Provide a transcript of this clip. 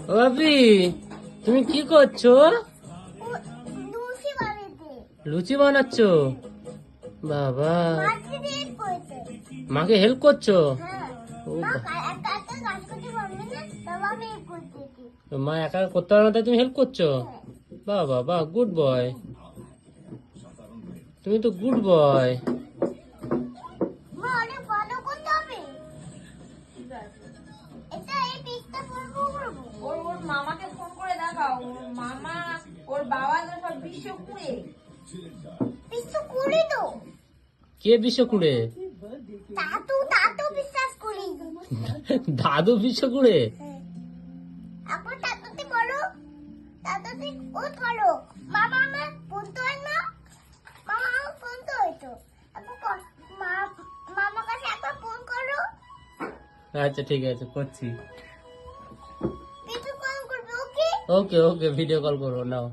ও বাপি, তুমি কি করছো? লুচি বানাচ্ছ? বাবা, মাকে হেল্প করছো? ও মা একা করতে পারো না তাই তুমি হেল্প করছো? বাহ বাহ বাহ, গুড বয়, তুমি তো গুড বয়। ওর মামাকে ফোন করে দেখাও, ওর মামা ওর বাবা তো সব বিশ্ব কুড়ে। তো কে বিশ্ব কুড়ে? তাতু বিশ্বাস করি। দাদু বিশ্ব কুড়ে? এখন তাতুতে বলো, তাতুতে ও ধরো মামা আমার ফোন তো হয় না, মামা আমার ফোন তো হইতো। মামা কাছে একবার ফোন করো। আচ্ছা ঠিক আছে, করছি। ভিডিও কল করবে, ওকে? ওকে ওকে, ভিডিও কল করবো, নাও।